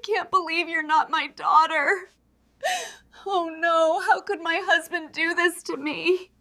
can't believe you're not my daughter. Oh no, how could my husband do this to me?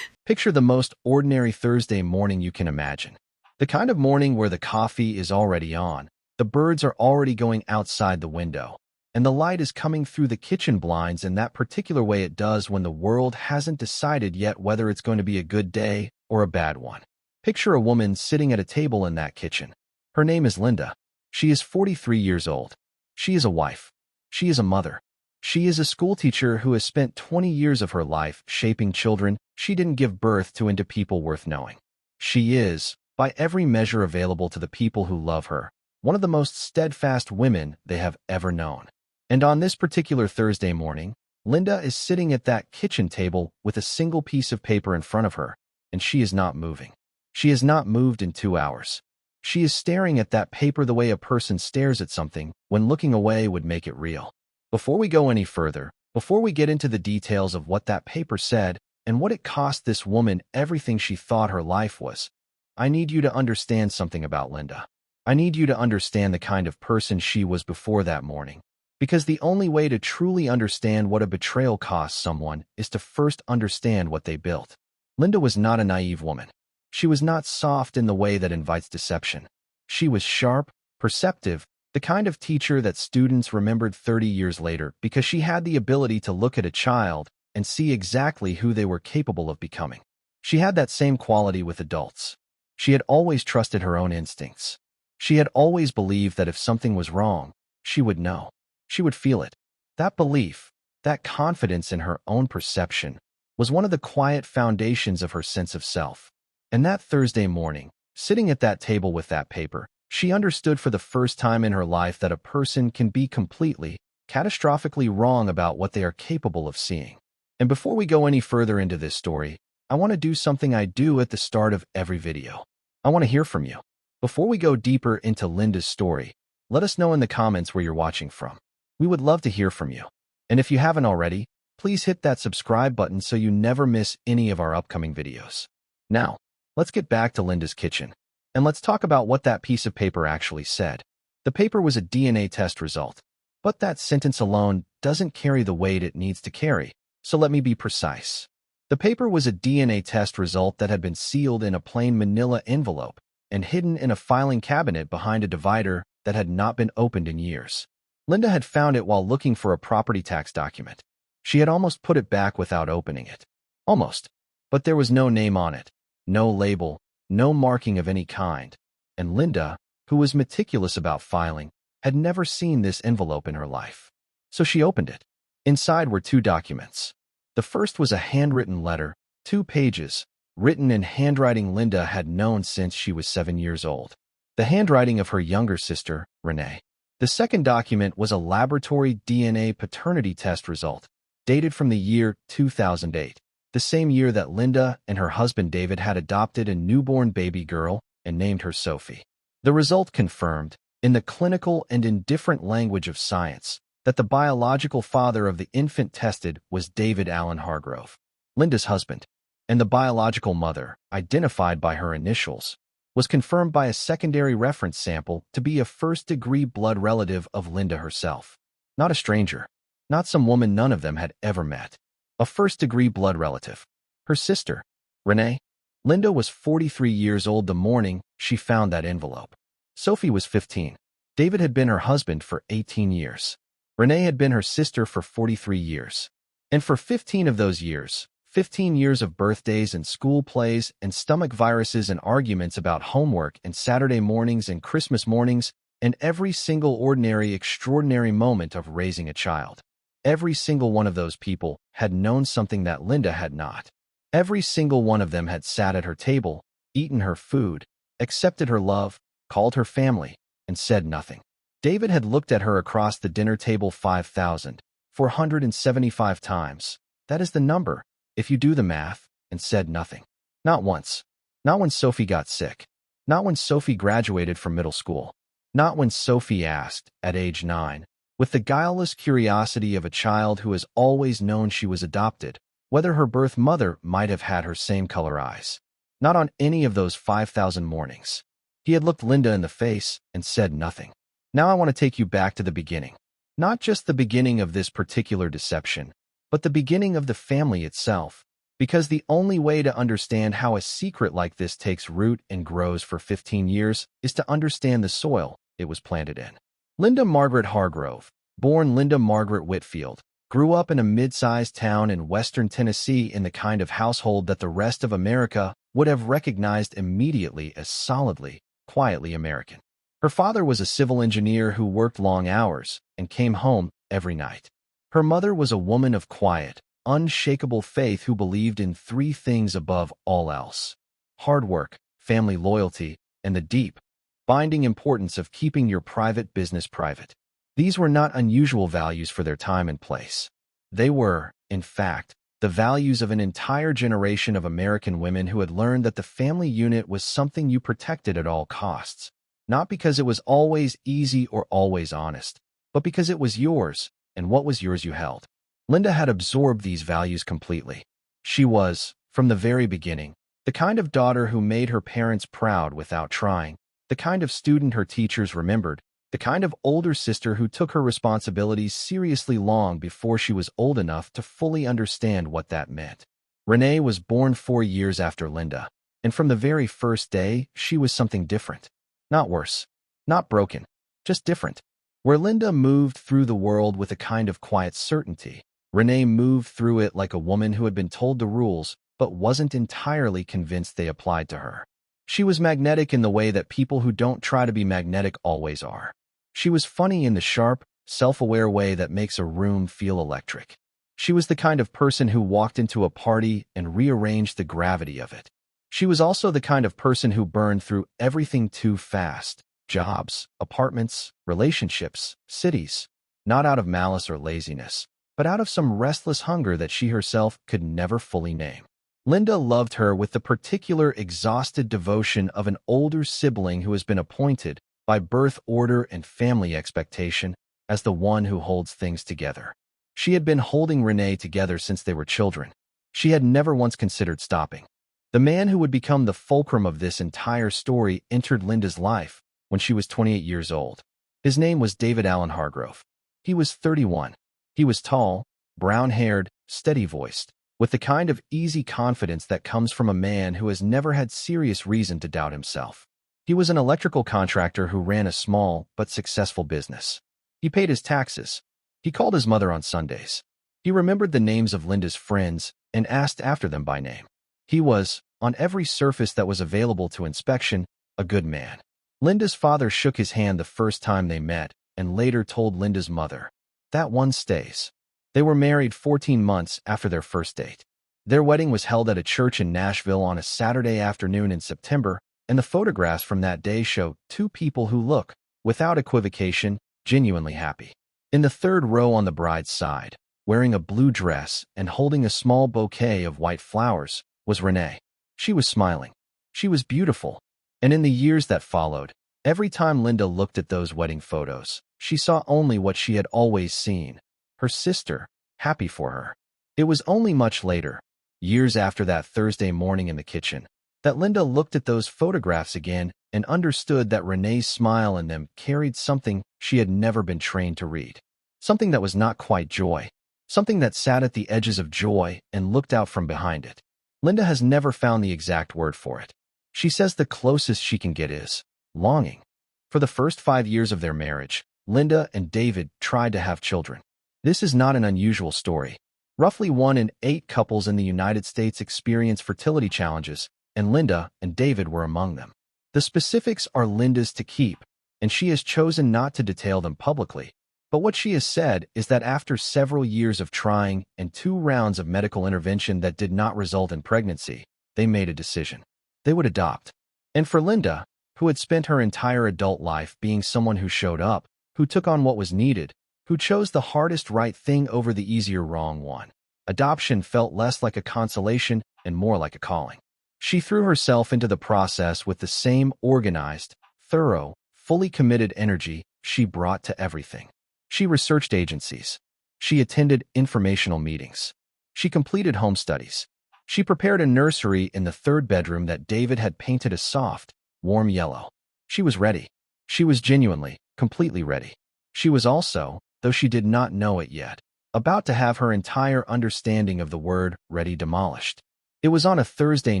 Picture the most ordinary Thursday morning you can imagine. The kind of morning where the coffee is already on, the birds are already going outside the window, and the light is coming through the kitchen blinds in that particular way it does when the world hasn't decided yet whether it's going to be a good day or a bad one. Picture a woman sitting at a table in that kitchen. Her name is Linda. She is 43 years old. She is a wife. She is a mother. She is a schoolteacher who has spent 20 years of her life shaping children she didn't give birth to into people worth knowing. She is, by every measure available to the people who love her, one of the most steadfast women they have ever known. And on this particular Thursday morning, Linda is sitting at that kitchen table with a single piece of paper in front of her, and she is not moving. She has not moved in 2 hours. She is staring at that paper the way a person stares at something when looking away would make it real. Before we go any further, before we get into the details of what that paper said and what it cost this woman everything she thought her life was, I need you to understand something about Linda. I need you to understand the kind of person she was before that morning. Because the only way to truly understand what a betrayal costs someone is to first understand what they built. Linda was not a naive woman. She was not soft in the way that invites deception. She was sharp, perceptive, the kind of teacher that students remembered 30 years later because she had the ability to look at a child and see exactly who they were capable of becoming. She had that same quality with adults. She had always trusted her own instincts. She had always believed that if something was wrong, she would know. She would feel it. That belief, that confidence in her own perception, was one of the quiet foundations of her sense of self. And that Thursday morning, sitting at that table with that paper, she understood for the first time in her life that a person can be completely, catastrophically wrong about what they are capable of seeing. And before we go any further into this story, I want to do something I do at the start of every video. I want to hear from you. Before we go deeper into Linda's story, let us know in the comments where you're watching from. We would love to hear from you. And if you haven't already, please hit that subscribe button so you never miss any of our upcoming videos. Now, let's get back to Linda's kitchen, and let's talk about what that piece of paper actually said. The paper was a DNA test result, but that sentence alone doesn't carry the weight it needs to carry, so let me be precise. The paper was a DNA test result that had been sealed in a plain manila envelope and hidden in a filing cabinet behind a divider that had not been opened in years. Linda had found it while looking for a property tax document. She had almost put it back without opening it. Almost. But there was no name on it, no label, no marking of any kind. And Linda, who was meticulous about filing, had never seen this envelope in her life. So she opened it. Inside were 2 documents. The first was a handwritten letter, 2 pages, written in handwriting Linda had known since she was 7 years old. The handwriting of her younger sister, Renee. The second document was a laboratory DNA paternity test result, dated from the year 2008, the same year that Linda and her husband David had adopted a newborn baby girl and named her Sophie. The result confirmed, in the clinical and indifferent language of science, that the biological father of the infant tested was David Allen Hargrove, Linda's husband, and the biological mother, identified by her initials, was confirmed by a secondary reference sample to be a first-degree blood relative of Linda herself. Not a stranger, not some woman none of them had ever met. A first-degree blood relative. Her sister, Renee. Linda was 43 years old the morning she found that envelope. Sophie was 15. David had been her husband for 18 years. Renee had been her sister for 43 years. And for 15 of those years, 15 years of birthdays and school plays and stomach viruses and arguments about homework and Saturday mornings and Christmas mornings and every single ordinary, extraordinary moment of raising a child. Every single one of those people had known something that Linda had not. Every single one of them had sat at her table, eaten her food, accepted her love, called her family, and said nothing. David had looked at her across the dinner table 5,475 times. That is the number, if you do the math, and said nothing. Not once. Not when Sophie got sick. Not when Sophie graduated from middle school. Not when Sophie asked, at age 9, with the guileless curiosity of a child who has always known she was adopted, whether her birth mother might have had her same color eyes. Not on any of those 5,000 mornings. He had looked Linda in the face and said nothing. Now I want to take you back to the beginning. Not just the beginning of this particular deception, but the beginning of the family itself. Because the only way to understand how a secret like this takes root and grows for 15 years is to understand the soil it was planted in. Linda Margaret Hargrove, born Linda Margaret Whitfield, grew up in a mid-sized town in western Tennessee in the kind of household that the rest of America would have recognized immediately as solidly, quietly American. Her father was a civil engineer who worked long hours and came home every night. Her mother was a woman of quiet, unshakable faith who believed in three things above all else: hard work, family loyalty, and the deep, binding importance of keeping your private business private. These were not unusual values for their time and place. They were, in fact, the values of an entire generation of American women who had learned that the family unit was something you protected at all costs. Not because it was always easy or always honest, but because it was yours, and what was yours you held. Linda had absorbed these values completely. She was, from the very beginning, the kind of daughter who made her parents proud without trying, the kind of student her teachers remembered, the kind of older sister who took her responsibilities seriously long before she was old enough to fully understand what that meant. Renee was born 4 years after Linda, and from the very first day, she was something different. Not worse, not broken, just different. Where Linda moved through the world with a kind of quiet certainty, Renee moved through it like a woman who had been told the rules but wasn't entirely convinced they applied to her. She was magnetic in the way that people who don't try to be magnetic always are. She was funny in the sharp, self-aware way that makes a room feel electric. She was the kind of person who walked into a party and rearranged the gravity of it. She was also the kind of person who burned through everything too fast: jobs, apartments, relationships, cities, not out of malice or laziness, but out of some restless hunger that she herself could never fully name. Linda loved her with the particular exhausted devotion of an older sibling who has been appointed, by birth order and family expectation, as the one who holds things together. She had been holding Renee together since they were children. She had never once considered stopping. The man who would become the fulcrum of this entire story entered Linda's life when she was 28 years old. His name was David Allen Hargrove. He was 31. He was tall, brown-haired, steady-voiced, with the kind of easy confidence that comes from a man who has never had serious reason to doubt himself. He was an electrical contractor who ran a small but successful business. He paid his taxes. He called his mother on Sundays. He remembered the names of Linda's friends and asked after them by name. He was, on every surface that was available to inspection, a good man. Linda's father shook his hand the first time they met and later told Linda's mother, "That one stays." They were married 14 months after their first date. Their wedding was held at a church in Nashville on a Saturday afternoon in September, and the photographs from that day show two people who look, without equivocation, genuinely happy. In the third row on the bride's side, wearing a blue dress and holding a small bouquet of white flowers, was Renee. She was smiling. She was beautiful. And in the years that followed, every time Linda looked at those wedding photos, she saw only what she had always seen: her sister, happy for her. It was only much later, years after that Thursday morning in the kitchen, that Linda looked at those photographs again and understood that Renee's smile in them carried something she had never been trained to read. Something that was not quite joy. Something that sat at the edges of joy and looked out from behind it. Linda has never found the exact word for it. She says the closest she can get is longing. For the first 5 years of their marriage, Linda and David tried to have children. This is not an unusual story. Roughly 1 in 8 couples in the United States experience fertility challenges, and Linda and David were among them. The specifics are Linda's to keep, and she has chosen not to detail them publicly. But what she has said is that after several years of trying and 2 rounds of medical intervention that did not result in pregnancy, they made a decision. They would adopt. And for Linda, who had spent her entire adult life being someone who showed up, who took on what was needed, who chose the hardest right thing over the easier wrong one, adoption felt less like a consolation and more like a calling. She threw herself into the process with the same organized, thorough, fully committed energy she brought to everything. She researched agencies. She attended informational meetings. She completed home studies. She prepared a nursery in the 3rd bedroom that David had painted a soft, warm yellow. She was ready. She was genuinely, completely ready. She was also, though she did not know it yet, about to have her entire understanding of the word ready demolished. It was on a Thursday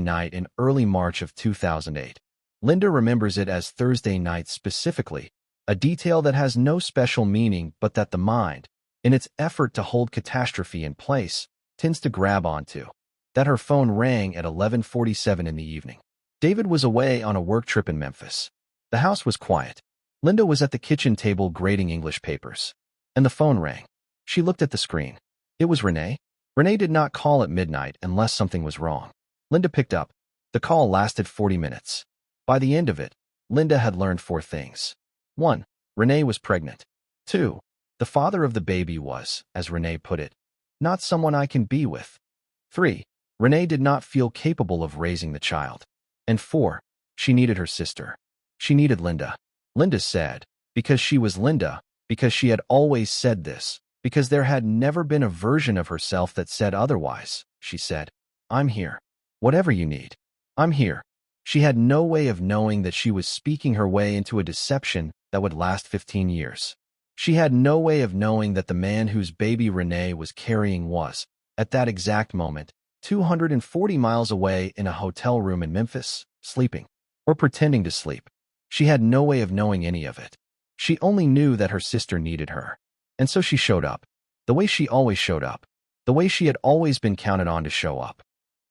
night in early March of 2008. Linda remembers it as Thursday night specifically, a detail that has no special meaning but that the mind, in its effort to hold catastrophe in place, tends to grab onto. That her phone rang at 11:47 in the evening. David was away on a work trip in Memphis. The house was quiet. Linda was at the kitchen table grading English papers. And the phone rang. She looked at the screen. It was Renee. Renee did not call at midnight unless something was wrong. Linda picked up. The call lasted 40 minutes. By the end of it, Linda had learned 4 things. 1. Renee was pregnant. 2. The father of the baby was, as Renee put it, not someone I can be with. 3. Renee did not feel capable of raising the child. And 4. She needed her sister. She needed Linda. Linda said, because she was Linda, because she had always said this, because there had never been a version of herself that said otherwise, she said, I'm here. Whatever you need. I'm here. She had no way of knowing that she was speaking her way into a deception that would last 15 years. She had no way of knowing that the man whose baby Renee was carrying was, at that exact moment, 240 miles away in a hotel room in Memphis, sleeping, or pretending to sleep. She had no way of knowing any of it. She only knew that her sister needed her. And so she showed up, the way she always showed up, the way she had always been counted on to show up.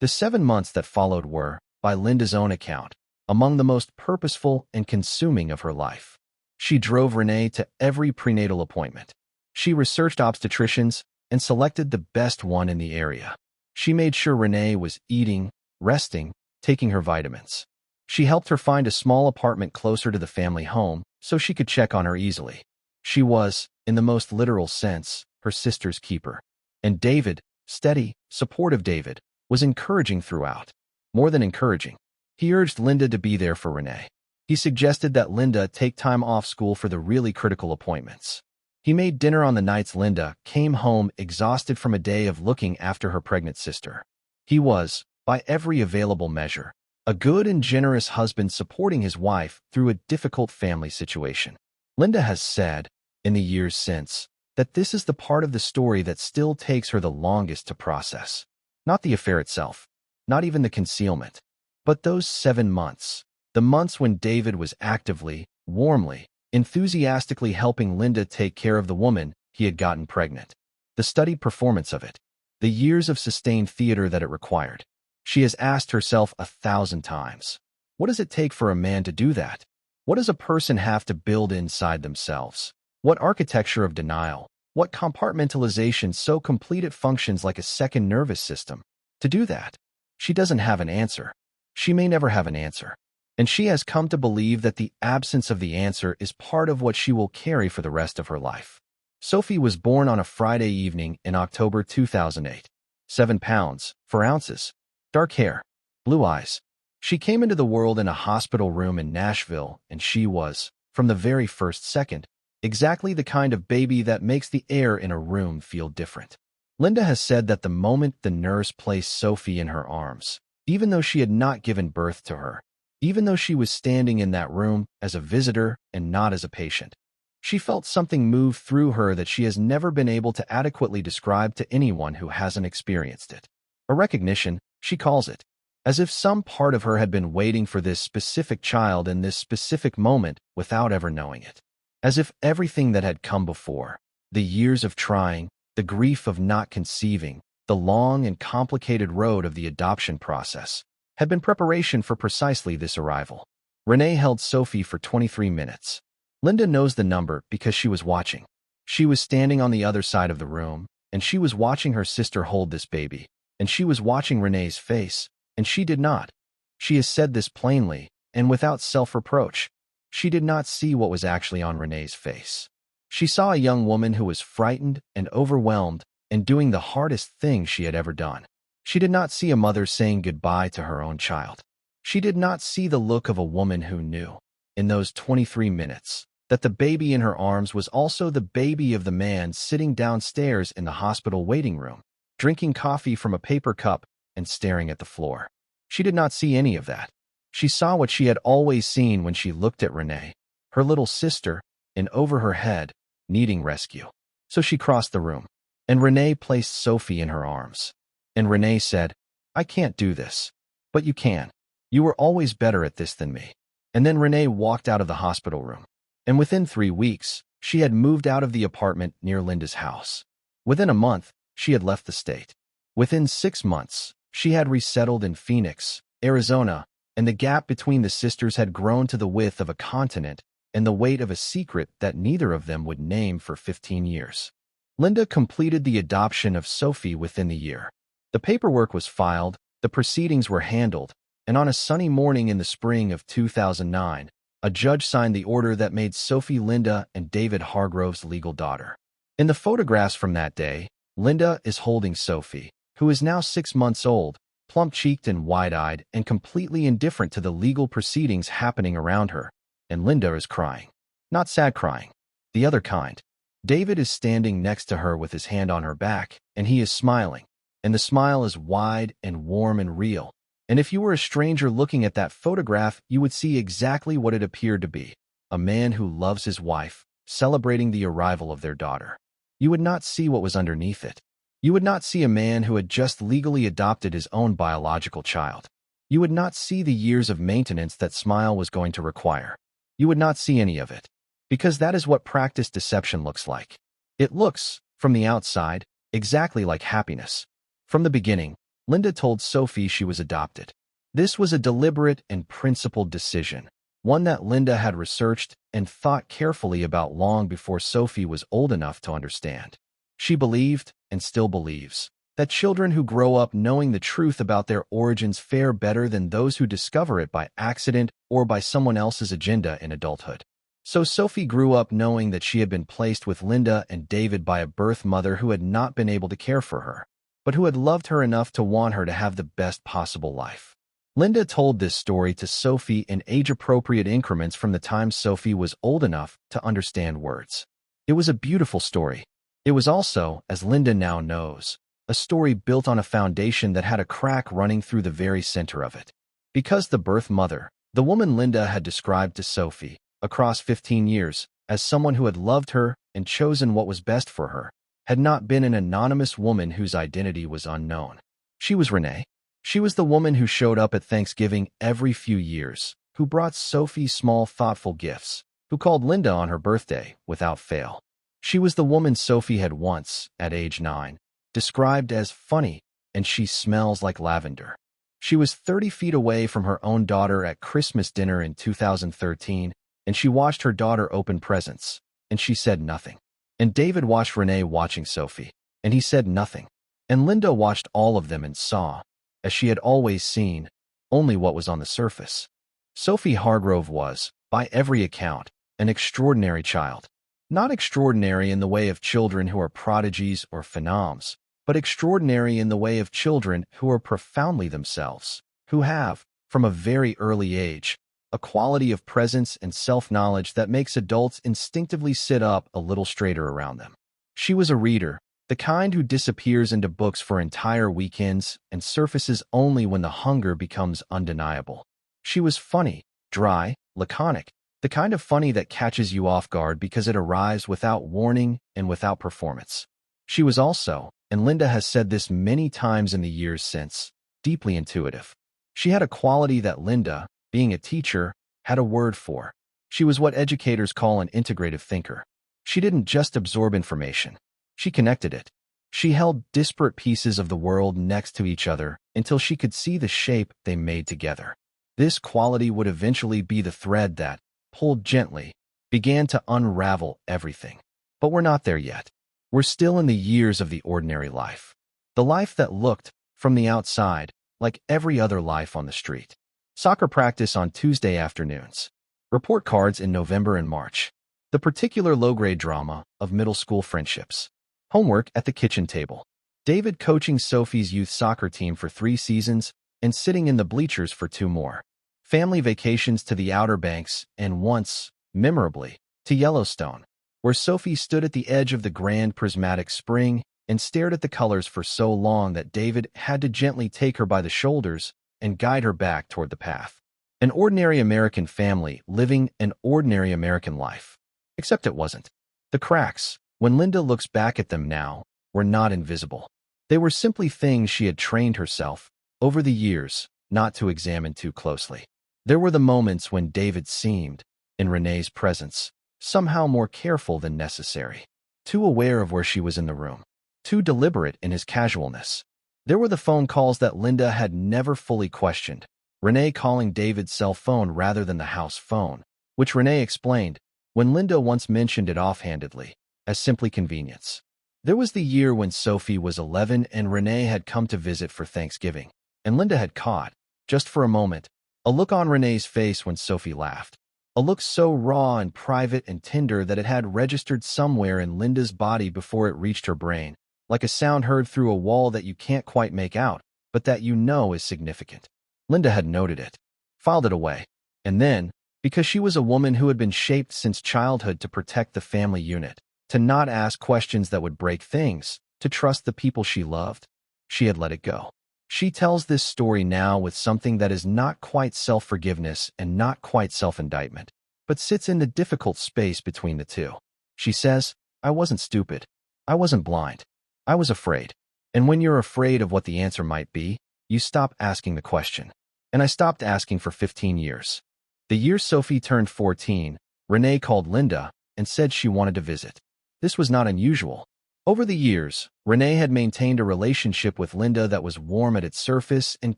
The 7 months that followed were, by Linda's own account, among the most purposeful and consuming of her life. She drove Renee to every prenatal appointment. She researched obstetricians and selected the best one in the area. She made sure Renee was eating, resting, taking her vitamins. She helped her find a small apartment closer to the family home so she could check on her easily. She was, in the most literal sense, her sister's keeper. And David, steady, supportive David, was encouraging throughout. More than encouraging. He urged Linda to be there for Renee. He suggested that Linda take time off school for the really critical appointments. He made dinner on the nights Linda came home exhausted from a day of looking after her pregnant sister. He was, by every available measure, a good and generous husband supporting his wife through a difficult family situation. Linda has said, in the years since, that this is the part of the story that still takes her the longest to process. Not the affair itself, not even the concealment, but those 7 months, the months when David was actively, warmly, enthusiastically helping Linda take care of the woman he had gotten pregnant. The studied performance of it, the years of sustained theater that it required. She has asked herself 1,000 times, what does it take for a man to do that? What does a person have to build inside themselves? What architecture of denial? What compartmentalization so complete it functions like a second nervous system? To do that, she doesn't have an answer. She may never have an answer. And she has come to believe that the absence of the answer is part of what she will carry for the rest of her life. Sophie was born on a Friday evening in October 2008. 7 pounds, 4 ounces. Dark hair. Blue eyes. She came into the world in a hospital room in Nashville, and she was, from the very first second, exactly the kind of baby that makes the air in a room feel different. Linda has said that the moment the nurse placed Sophie in her arms, even though she had not given birth to her, even though she was standing in that room as a visitor and not as a patient, she felt something move through her that she has never been able to adequately describe to anyone who hasn't experienced it. A recognition, she calls it, as if some part of her had been waiting for this specific child in this specific moment without ever knowing it. As if everything that had come before, the years of trying, the grief of not conceiving, the long and complicated road of the adoption process, had been preparation for precisely this arrival. Renee held Sophie for 23 minutes. Linda knows the number because she was watching. She was standing on the other side of the room, and she was watching her sister hold this baby, and she was watching Renee's face, and she did not. She has said this plainly, and without self-reproach. She did not see what was actually on Renee's face. She saw a young woman who was frightened and overwhelmed and doing the hardest thing she had ever done. She did not see a mother saying goodbye to her own child. She did not see the look of a woman who knew, in those 23 minutes, that the baby in her arms was also the baby of the man sitting downstairs in the hospital waiting room, drinking coffee from a paper cup and staring at the floor. She did not see any of that. She saw what she had always seen when she looked at Renee, her little sister, and over her head, needing rescue. So she crossed the room, and Renee placed Sophie in her arms. And Renee said, "I can't do this." "But you can. You were always better at this than me." And then Renee walked out of the hospital room. And within 3 weeks, she had moved out of the apartment near Linda's house. Within a month, she had left the state. Within 6 months, she had resettled in Phoenix, Arizona, and the gap between the sisters had grown to the width of a continent and the weight of a secret that neither of them would name for 15 years. Linda completed the adoption of Sophie within the year. The paperwork was filed, the proceedings were handled, and on a sunny morning in the spring of 2009, a judge signed the order that made Sophie Linda and David Hargrove's legal daughter. In the photographs from that day, Linda is holding Sophie, who is now 6 months old, plump-cheeked and wide-eyed and completely indifferent to the legal proceedings happening around her, and Linda is crying. Not sad crying, the other kind. David is standing next to her with his hand on her back, and he is smiling, and the smile is wide and warm and real. And if you were a stranger looking at that photograph, you would see exactly what it appeared to be: a man who loves his wife, celebrating the arrival of their daughter. You would not see what was underneath it. You would not see a man who had just legally adopted his own biological child. You would not see the years of maintenance that Smile was going to require. You would not see any of it. Because that is what practiced deception looks like. It looks, from the outside, exactly like happiness. From the beginning, Linda told Sophie she was adopted. This was a deliberate and principled decision, one that Linda had researched and thought carefully about long before Sophie was old enough to understand. She believed, and still believes, that children who grow up knowing the truth about their origins fare better than those who discover it by accident or by someone else's agenda in adulthood. So Sophie grew up knowing that she had been placed with Linda and David by a birth mother who had not been able to care for her, but who had loved her enough to want her to have the best possible life. Linda told this story to Sophie in age-appropriate increments from the time Sophie was old enough to understand words. It was a beautiful story. It was also, as Linda now knows, a story built on a foundation that had a crack running through the very center of it. Because the birth mother, the woman Linda had described to Sophie, across 15 years, as someone who had loved her and chosen what was best for her, had not been an anonymous woman whose identity was unknown. She was Renee. She was the woman who showed up at Thanksgiving every few years, who brought Sophie small, thoughtful gifts, who called Linda on her birthday without fail. She was the woman Sophie had once, at age 9, described as funny, and she smells like lavender. She was 30 feet away from her own daughter at Christmas dinner in 2013, and she watched her daughter open presents, and she said nothing. And David watched Renee watching Sophie, and he said nothing. And Linda watched all of them and saw, as she had always seen, only what was on the surface. Sophie Hargrove was, by every account, an extraordinary child. Not extraordinary in the way of children who are prodigies or phenoms, but extraordinary in the way of children who are profoundly themselves, who have, from a very early age, a quality of presence and self-knowledge that makes adults instinctively sit up a little straighter around them. She was a reader, the kind who disappears into books for entire weekends and surfaces only when the hunger becomes undeniable. She was funny, dry, laconic, the kind of funny that catches you off guard because it arrives without warning and without performance. She was also, and Linda has said this many times in the years since, deeply intuitive. She had a quality that Linda, being a teacher, had a word for. She was what educators call an integrative thinker. She didn't just absorb information. She connected it. She held disparate pieces of the world next to each other until she could see the shape they made together. This quality would eventually be the thread that, pulled gently, began to unravel everything. But we're not there yet. We're still in the years of the ordinary life. The life that looked, from the outside, like every other life on the street. Soccer practice on Tuesday afternoons. Report cards in November and March. The particular low-grade drama of middle school friendships. Homework at the kitchen table. David coaching Sophie's youth soccer team for 3 seasons and sitting in the bleachers for 2 more. Family vacations to the Outer Banks and once, memorably, to Yellowstone, where Sophie stood at the edge of the grand prismatic spring and stared at the colors for so long that David had to gently take her by the shoulders and guide her back toward the path. An ordinary American family living an ordinary American life. Except it wasn't. The cracks, when Linda looks back at them now, were not invisible. They were simply things she had trained herself, over the years, not to examine too closely. There were the moments when David seemed, in Renee's presence, somehow more careful than necessary, too aware of where she was in the room, too deliberate in his casualness. There were the phone calls that Linda had never fully questioned, Renee calling David's cell phone rather than the house phone, which Renee explained, when Linda once mentioned it offhandedly, as simply convenience. There was the year when Sophie was 11 and Renee had come to visit for Thanksgiving, and Linda had caught, just for a moment, a look on Renee's face when Sophie laughed. A look so raw and private and tender that it had registered somewhere in Linda's body before it reached her brain, like a sound heard through a wall that you can't quite make out, but that you know is significant. Linda had noted it, filed it away, and then, because she was a woman who had been shaped since childhood to protect the family unit, to not ask questions that would break things, to trust the people she loved, she had let it go. She tells this story now with something that is not quite self-forgiveness and not quite self-indictment, but sits in the difficult space between the two. She says, I wasn't stupid. I wasn't blind. I was afraid. And when you're afraid of what the answer might be, you stop asking the question. And I stopped asking for 15 years. The year Sophie turned 14, Renee called Linda and said she wanted to visit. This was not unusual. Over the years, Renee had maintained a relationship with Linda that was warm at its surface and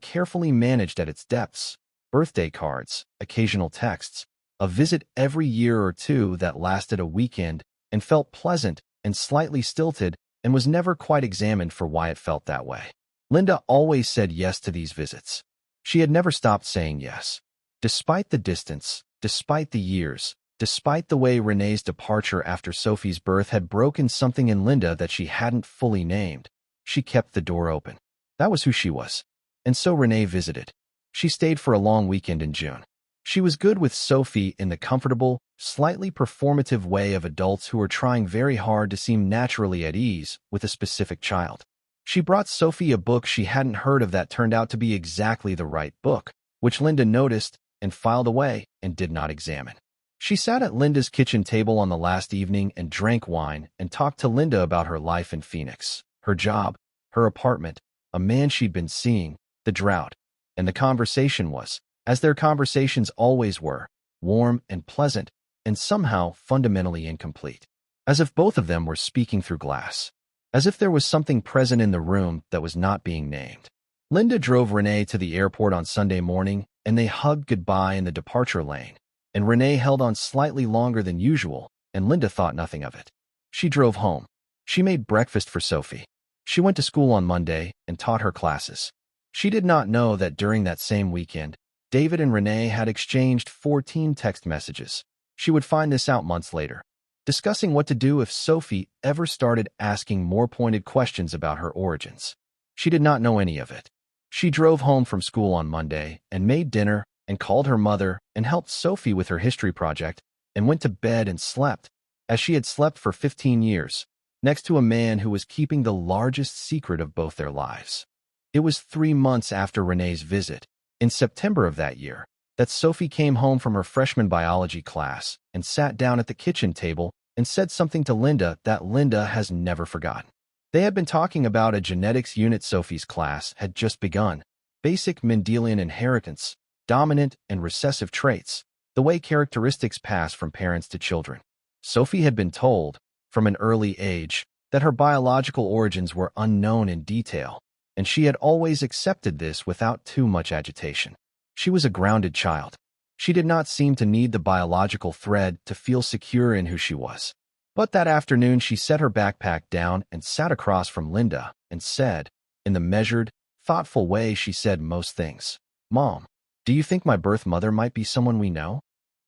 carefully managed at its depths. Birthday cards, occasional texts, a visit every year or two that lasted a weekend and felt pleasant and slightly stilted and was never quite examined for why it felt that way. Linda always said yes to these visits. She had never stopped saying yes. Despite the distance, despite the years, despite the way Renee's departure after Sophie's birth had broken something in Linda that she hadn't fully named, she kept the door open. That was who she was. And so Renee visited. She stayed for a long weekend in June. She was good with Sophie in the comfortable, slightly performative way of adults who are trying very hard to seem naturally at ease with a specific child. She brought Sophie a book she hadn't heard of that turned out to be exactly the right book, which Linda noticed and filed away and did not examine. She sat at Linda's kitchen table on the last evening and drank wine and talked to Linda about her life in Phoenix, her job, her apartment, a man she'd been seeing, the drought. And the conversation was, as their conversations always were, warm and pleasant and somehow fundamentally incomplete. As if both of them were speaking through glass. As if there was something present in the room that was not being named. Linda drove Renee to the airport on Sunday morning and they hugged goodbye in the departure lane. And Renee held on slightly longer than usual, and Linda thought nothing of it. She drove home. She made breakfast for Sophie. She went to school on Monday and taught her classes. She did not know that during that same weekend, David and Renee had exchanged 14 text messages. She would find this out months later, discussing what to do if Sophie ever started asking more pointed questions about her origins. She did not know any of it. She drove home from school on Monday and made dinner and called her mother and helped Sophie with her history project and went to bed and slept, as she had slept for 15 years, next to a man who was keeping the largest secret of both their lives. It was 3 months after Renee's visit, in September of that year, that Sophie came home from her freshman biology class and sat down at the kitchen table and said something to Linda that Linda has never forgotten. They had been talking about a genetics unit Sophie's class had just begun, basic Mendelian inheritance, dominant and recessive traits, the way characteristics pass from parents to children. Sophie had been told, from an early age, that her biological origins were unknown in detail, and she had always accepted this without too much agitation. She was a grounded child. She did not seem to need the biological thread to feel secure in who she was. But that afternoon she set her backpack down and sat across from Linda and said, in the measured, thoughtful way she said most things, "Mom, do you think my birth mother might be someone we know?"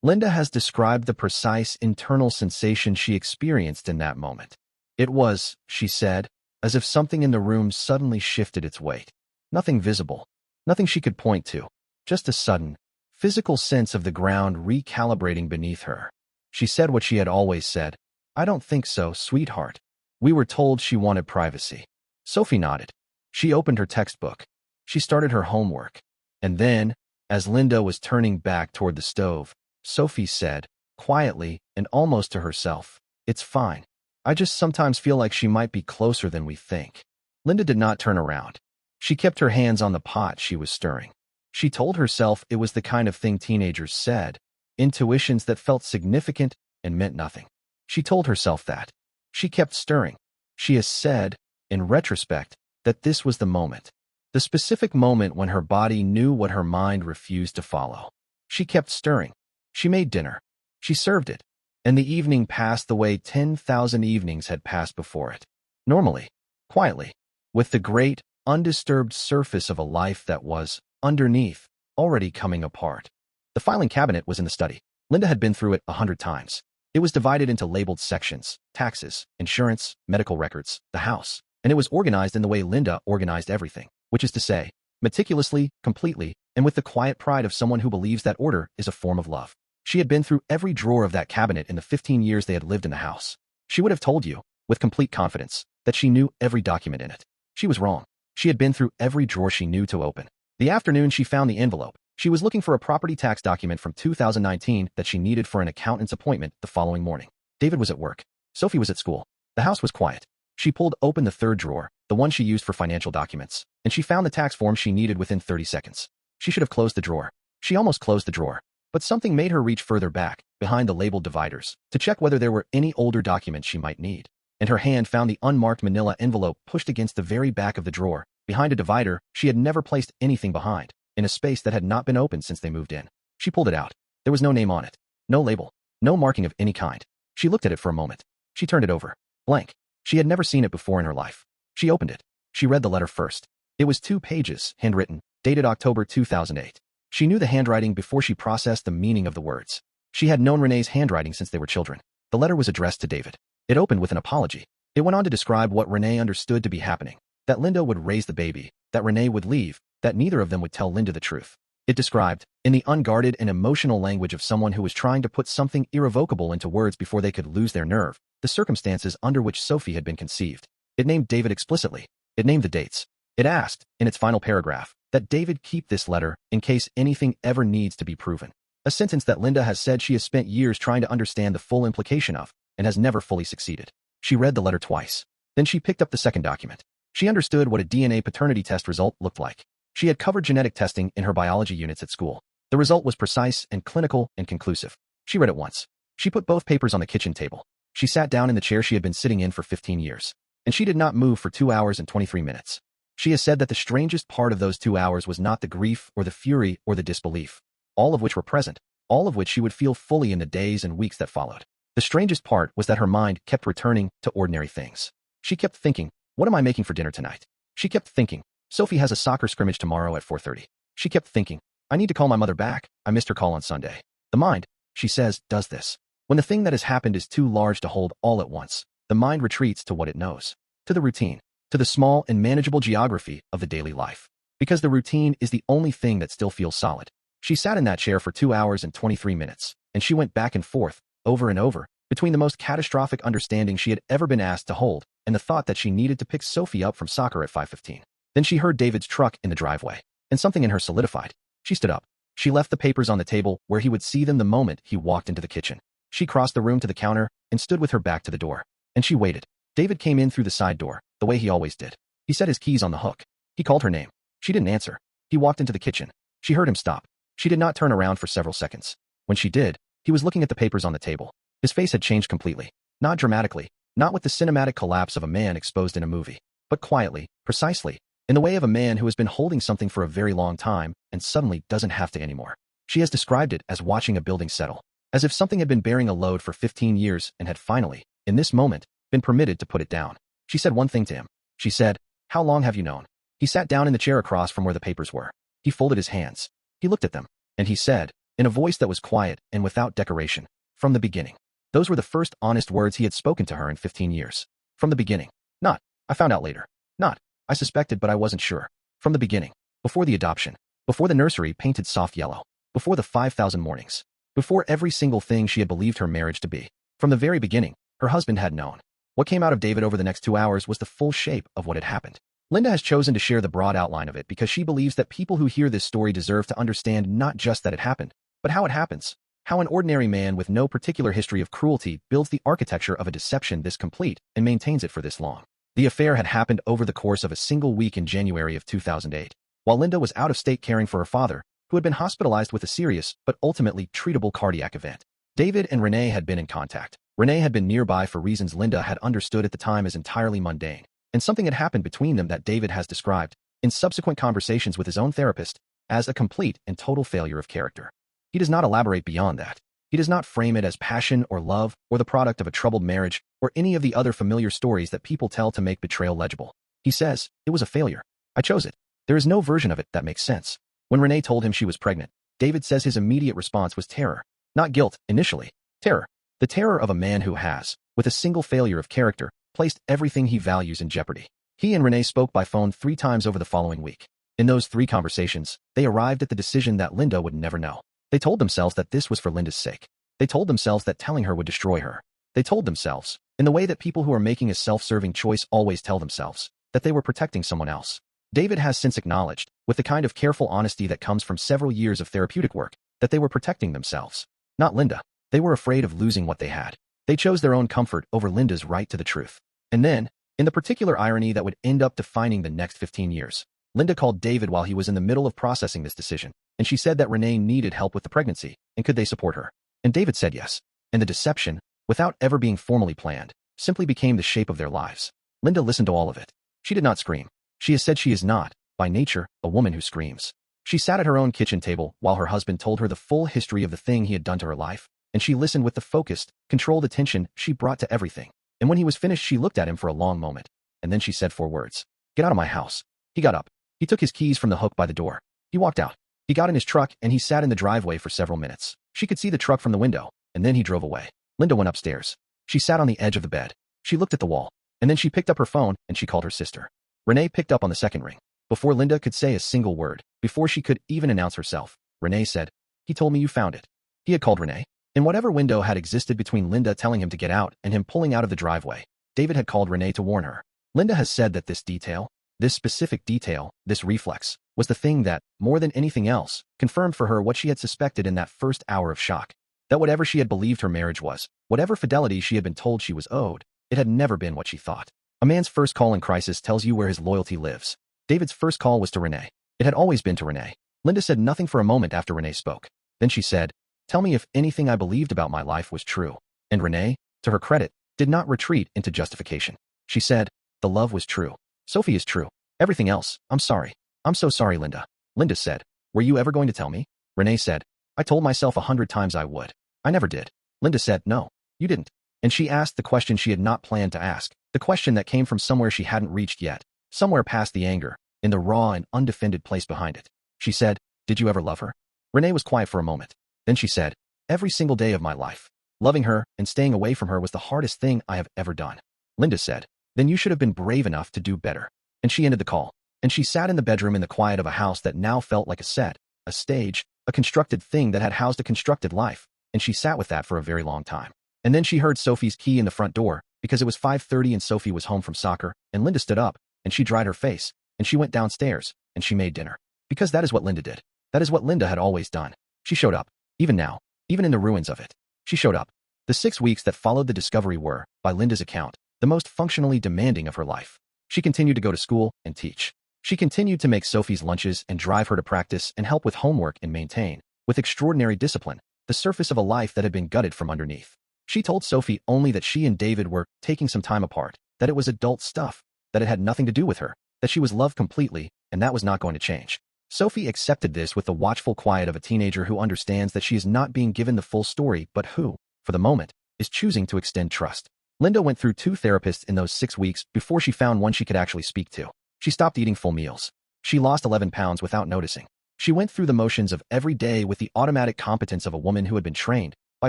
Linda has described the precise internal sensation she experienced in that moment. It was, she said, as if something in the room suddenly shifted its weight. Nothing visible, nothing she could point to, just a sudden, physical sense of the ground recalibrating beneath her. She said what she had always said, "I don't think so, sweetheart." We were told she wanted privacy. Sophie nodded. She opened her textbook. She started her homework. And then, As Linda was turning back toward the stove, Sophie said, quietly and almost to herself, "It's fine. I just sometimes feel like she might be closer than we think." Linda did not turn around. She kept her hands on the pot she was stirring. She told herself it was the kind of thing teenagers said, intuitions that felt significant and meant nothing. She told herself that. She kept stirring. She has said, in retrospect, that this was the moment. The specific moment when her body knew what her mind refused to follow. She kept stirring. She made dinner. She served it. And the evening passed the way 10,000 evenings had passed before it. Normally, quietly, with the great, undisturbed surface of a life that was, underneath, already coming apart. The filing cabinet was in the study. Linda had been through it 100 times. It was divided into labeled sections: taxes, insurance, medical records, the house. And it was organized in the way Linda organized everything, which is to say, meticulously, completely, and with the quiet pride of someone who believes that order is a form of love. She had been through every drawer of that cabinet in the 15 years they had lived in the house. She would have told you, with complete confidence, that she knew every document in it. She was wrong. She had been through every drawer she knew to open. The afternoon she found the envelope. She was looking for a property tax document from 2019 that she needed for an accountant's appointment the following morning. David was at work. Sophie was at school. The house was quiet. She pulled open the third drawer, the one she used for financial documents, and she found the tax form she needed within 30 seconds. She should have closed the drawer. She almost closed the drawer, but something made her reach further back, behind the labeled dividers, to check whether there were any older documents she might need. And her hand found the unmarked manila envelope pushed against the very back of the drawer, behind a divider she had never placed anything behind, in a space that had not been opened since they moved in. She pulled it out. There was no name on it. No label. No marking of any kind. She looked at it for a moment. She turned it over. Blank. She had never seen it before in her life. She opened it. She read the letter first. It was 2 pages, handwritten, dated October 2008. She knew the handwriting before she processed the meaning of the words. She had known Renee's handwriting since they were children. The letter was addressed to David. It opened with an apology. It went on to describe what Renee understood to be happening. That Linda would raise the baby, that Renee would leave, that neither of them would tell Linda the truth. It described, in the unguarded and emotional language of someone who was trying to put something irrevocable into words before they could lose their nerve, the circumstances under which Sophie had been conceived. It named David explicitly. It named the dates. It asked, in its final paragraph, that David keep this letter in case anything ever needs to be proven. A sentence that Linda has said she has spent years trying to understand the full implication of, and has never fully succeeded. She read the letter twice. Then she picked up the second document. She understood what a DNA paternity test result looked like. She had covered genetic testing in her biology units at school. The result was precise and clinical and conclusive. She read it once. She put both papers on the kitchen table. She sat down in the chair she had been sitting in for 15 years. And she did not move for 2 hours and 23 minutes. She has said that the strangest part of those 2 hours was not the grief or the fury or the disbelief, all of which were present, all of which she would feel fully in the days and weeks that followed. The strangest part was that her mind kept returning to ordinary things. She kept thinking, what am I making for dinner tonight? She kept thinking, Sophie has a soccer scrimmage tomorrow at 4:30. She kept thinking, I need to call my mother back. I missed her call on Sunday. The mind, she says, does this. When the thing that has happened is too large to hold all at once, the mind retreats to what it knows, to the routine, to the small and manageable geography of the daily life. Because the routine is the only thing that still feels solid. She sat in that chair for 2 hours and 23 minutes, and she went back and forth, over and over, between the most catastrophic understanding she had ever been asked to hold and the thought that she needed to pick Sophie up from soccer at 5:15. Then she heard David's truck in the driveway, and something in her solidified. She stood up. She left the papers on the table where he would see them the moment he walked into the kitchen. She crossed the room to the counter and stood with her back to the door. And she waited. David came in through the side door, the way he always did. He set his keys on the hook. He called her name. She didn't answer. He walked into the kitchen. She heard him stop. She did not turn around for several seconds. When she did, he was looking at the papers on the table. His face had changed completely. Not dramatically, not with the cinematic collapse of a man exposed in a movie, but quietly, precisely, in the way of a man who has been holding something for a very long time and suddenly doesn't have to anymore. She has described it as watching a building settle, as if something had been bearing a load for 15 years and had finally, in this moment, been permitted to put it down. She said one thing to him. She said, how long have you known? He sat down in the chair across from where the papers were. He folded his hands. He looked at them, and he said, in a voice that was quiet and without decoration, from the beginning. Those were the first honest words he had spoken to her in 15 years. From the beginning. Not, I found out later. Not, I suspected but I wasn't sure. From the beginning. Before the adoption. Before the nursery painted soft yellow. Before the 5,000 mornings. Before every single thing she had believed her marriage to be. From the very beginning, her husband had known. What came out of David over the next 2 hours was the full shape of what had happened. Linda has chosen to share the broad outline of it because she believes that people who hear this story deserve to understand not just that it happened, but how it happens. How an ordinary man with no particular history of cruelty builds the architecture of a deception this complete and maintains it for this long. The affair had happened over the course of a single week in January of 2008, while Linda was out of state caring for her father, who had been hospitalized with a serious but ultimately treatable cardiac event. David and Renee had been in contact. Renee had been nearby for reasons Linda had understood at the time as entirely mundane, and something had happened between them that David has described, in subsequent conversations with his own therapist, as a complete and total failure of character. He does not elaborate beyond that. He does not frame it as passion or love or the product of a troubled marriage or any of the other familiar stories that people tell to make betrayal legible. He says, "It was a failure. I chose it." There is no version of it that makes sense. When Renee told him she was pregnant, David says his immediate response was terror. Not guilt, initially. Terror. The terror of a man who has, with a single failure of character, placed everything he values in jeopardy. He and Renee spoke by phone 3 times over the following week. In those 3 conversations, they arrived at the decision that Linda would never know. They told themselves that this was for Linda's sake. They told themselves that telling her would destroy her. They told themselves, in the way that people who are making a self-serving choice always tell themselves, that they were protecting someone else. David has since acknowledged, with the kind of careful honesty that comes from several years of therapeutic work, that they were protecting themselves. Not Linda. They were afraid of losing what they had. They chose their own comfort over Linda's right to the truth. And then, in the particular irony that would end up defining the next 15 years, Linda called David while he was in the middle of processing this decision, and she said that Renee needed help with the pregnancy, and could they support her? And David said yes. And the deception, without ever being formally planned, simply became the shape of their lives. Linda listened to all of it. She did not scream. She has said she is not, by nature, a woman who screams. She sat at her own kitchen table while her husband told her the full history of the thing he had done to her life, and she listened with the focused, controlled attention she brought to everything. And when he was finished, she looked at him for a long moment, and then she said 4 words. "Get out of my house." He got up. He took his keys from the hook by the door. He walked out. He got in his truck and he sat in the driveway for several minutes. She could see the truck from the window, and then he drove away. Linda went upstairs. She sat on the edge of the bed. She looked at the wall, and then she picked up her phone and she called her sister. Renee picked up on the second ring. Before Linda could say a single word, before she could even announce herself, Renee said, "He told me you found it." He had called Renee. In whatever window had existed between Linda telling him to get out and him pulling out of the driveway, David had called Renee to warn her. Linda has said that this detail, this specific detail, this reflex, was the thing that, more than anything else, confirmed for her what she had suspected in that first hour of shock. That whatever she had believed her marriage was, whatever fidelity she had been told she was owed, it had never been what she thought. A man's first call in crisis tells you where his loyalty lives. David's first call was to Renee. It had always been to Renee. Linda said nothing for a moment after Renee spoke. Then she said, "Tell me if anything I believed about my life was true." And Renee, to her credit, did not retreat into justification. She said, "The love was true. Sophie is true. Everything else, I'm sorry. I'm so sorry, Linda." Linda said, "Were you ever going to tell me?" Renee said, "I told myself 100 times I would. I never did." Linda said, "No, you didn't." And she asked the question she had not planned to ask, the question that came from somewhere she hadn't reached yet, somewhere past the anger, in the raw and undefended place behind it. She said, "Did you ever love her?" Renee was quiet for a moment. Then she said, "Every single day of my life. Loving her and staying away from her was the hardest thing I have ever done." Linda said, "Then you should have been brave enough to do better." And she ended the call. And she sat in the bedroom in the quiet of a house that now felt like a set, a stage, a constructed thing that had housed a constructed life, and she sat with that for a very long time. And then she heard Sophie's key in the front door, because it was 5:30 and Sophie was home from soccer, and Linda stood up, and she dried her face, and she went downstairs, and she made dinner. Because that is what Linda did. That is what Linda had always done. She showed up. Even now, even in the ruins of it. She showed up. The 6 weeks that followed the discovery were, by Linda's account, the most functionally demanding of her life. She continued to go to school and teach. She continued to make Sophie's lunches and drive her to practice and help with homework and maintain, with extraordinary discipline, the surface of a life that had been gutted from underneath. She told Sophie only that she and David were taking some time apart, that it was adult stuff, that it had nothing to do with her, that she was loved completely, and that was not going to change. Sophie accepted this with the watchful quiet of a teenager who understands that she is not being given the full story but who, for the moment, is choosing to extend trust. Linda went through 2 therapists in those 6 weeks before she found one she could actually speak to. She stopped eating full meals. She lost 11 pounds without noticing. She went through the motions of every day with the automatic competence of a woman who had been trained, by